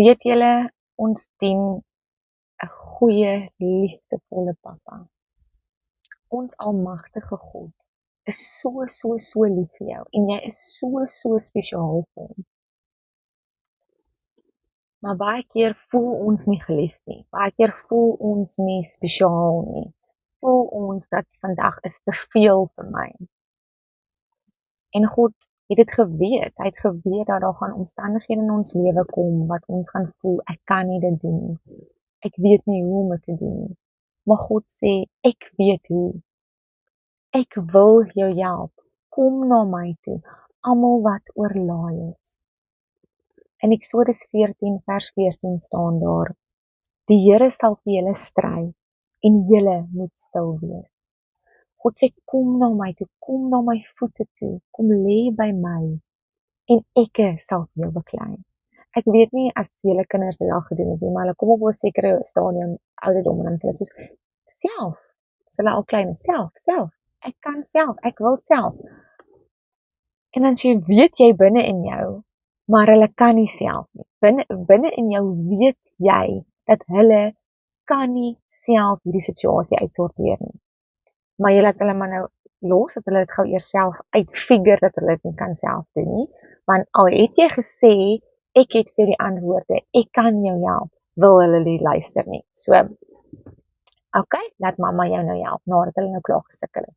Weet julle, ons dien 'n goeie, liefdevolle Pappa. Ons almagtige God is so lief vir jou en jy is so spesiaal vir hom. Maar baie keer voel ons nie geliefd nie. Baie keer voel ons nie spesiaal nie. Voel ons dat vandag is te veel vir my. En God het dit geweet. Hy het geweet dat daar gaan omstandighede in ons lewe kom wat ons gaan voel, ek kan nie dit doen nie. Ek weet nie hoe om dit te doen nie. Maar God sê, ek weet hoe. Ek wil jou help. Kom na my toe, almal wat oorlaai is. In Eksodus 14 vers 14 staan daar: Die Here sal vir julle stry en julle moet stil wees. God sê, kom na my toe, kom na my voete toe, kom lê by my en ek sal vir jou beklei. Ek weet nie as julle kinders dit al gedoen het nie, maar hulle kom op 'n sekere stadium ouderdom en dan sê hulle soos self, as hulle al klein is, self, ek kan self, ek wil self. En dan jy weet jy binne in jou, maar hulle kan nie self nie. Binne in jou weet jy dat hulle kan nie self hierdie situasie uitsorteer nie. Maar jy laat hulle maar nou los, dat hulle dit gou eers self uitfigure dat hulle dit nie kan self doen nie. Want al het jy gesê, ek het vir die antwoorde, ek kan jou help, wil hulle nie luister nie. So, okay, laat mamma jou nou help, nadat hulle nou klaar gesukkel het.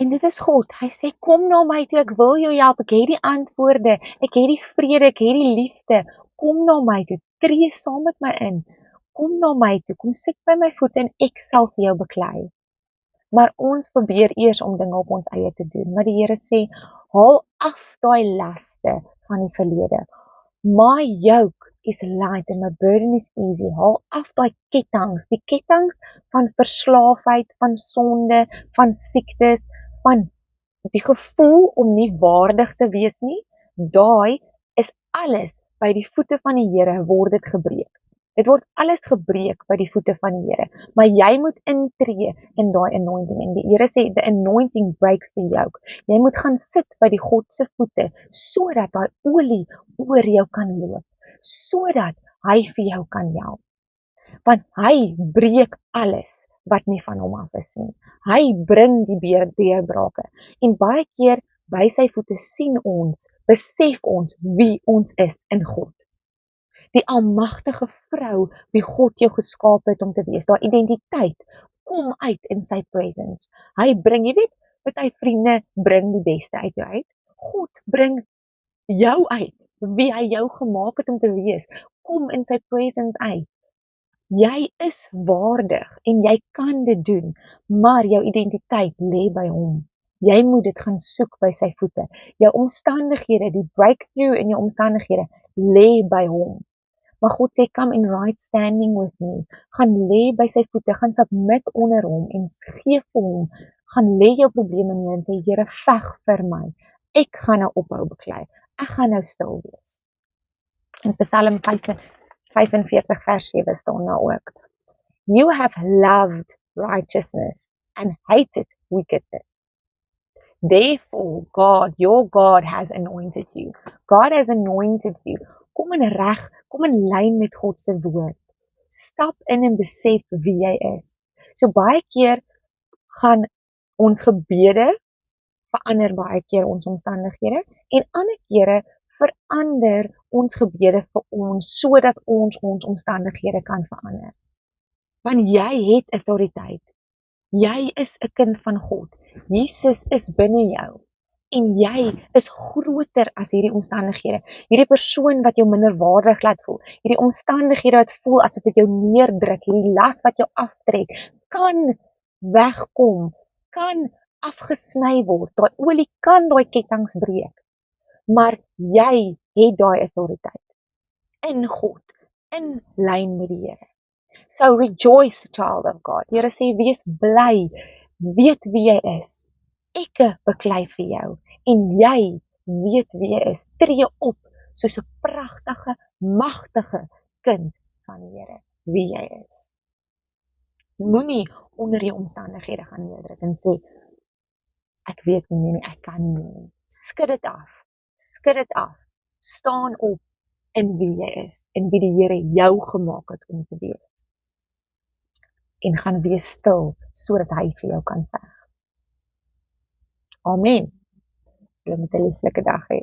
En dit is God, hy sê, kom na my toe, ek wil jou help, ek het die antwoorde, ek het die vrede, ek het die liefde, kom na my toe, tree saam met my in, kom na my toe, kom sit by my voete en ek sal vir jou beklei. Maar ons probeer eers om dinge op ons eie te doen, maar die Here sê, haal af daai laste van die verlede. My yoke is light and my burden is easy. Haal af daai ketTINGs, die ketTINGs van verslaafheid, van sonde, van siektes, van die gevoel om nie waardig te wees nie. Daai is alles by die voete van die Here word dit gebreek. Dit word alles gebreek by die voete van die Here, maar jy moet intree in daai anointing. En die Here sê, the anointing breaks the yoke. Jy moet gaan sit by die God se voete, sodat daai olie oor jou kan loop, sodat hy vir jou kan help. Want hy breek alles wat nie van hom af is nie. Hy bring die deurbrake. En baie keer by sy voete sien ons, besef ons wie ons is in God. Die almagtige vrou wie God jou geskaap het om te wees, daai identiteit kom uit in sy presence. Hy bring, jy weet, party vriende bring die beste uit jou uit. God bring jou uit, wie hy jou gemaak het om te wees. Kom in sy presence uit. Jy is waardig en jy kan dit doen, maar jou identiteit lê by hom. Jy moet dit gaan soek by sy voete. Jou omstandighede, die breakthrough in jou omstandighede lê by hom. Maar God sê, come in right standing with me. Gaan lê by sy voete, gaan submit onder hom en gee vir hom. Gaan lê jou probleme neer en sê, Here, veg vir my. Ek gaan nou ophou beklei. Ek gaan nou stil wees. In Psalm 45 vers 7 staan daar ook. You have loved righteousness and hated wickedness. Therefore, God, your God has anointed you. God has anointed you. Kom in lyn met God se woord. Stap in en besef wie jy is. So baie keer gaan ons gebede verander baie keer ons omstandighede en ander kere verander ons gebede vir ons sodat ons omstandighede kan verander. Want jy het autoriteit. Jy is 'n kind van God. Jesus is binne jou. En jy is groter as hierdie omstandighede. Hierdie persoon wat jou minderwaardig laat voel. Hierdie omstandighede wat voel asof dit jou neerdruk. Hierdie las wat jou aftrek. Kan wegkom. Kan afgesny word. Daai olie kan daai ketTINGs breek. Maar jy het daai autoriteit. In God. In lyn met die Here. So rejoice, child of God. Here sê, wees bly. Weet wie jy is. Ek beklei vir jou. En jy weet wie jy is. Tree op soos 'n pragtige, magtige kind van die Here. Wie jy is. Moenie onder die omstandighede gaan neerdruk en sê, ek weet nie, ek kan nie. Skud dit af. Skud dit af. Staan op. in wie jy is en wie die Here jou gemaak het om te wees. En gaan wees stil sodat hy vir jou kan veg. Amen. Julle moet 'n lieflike dag hê.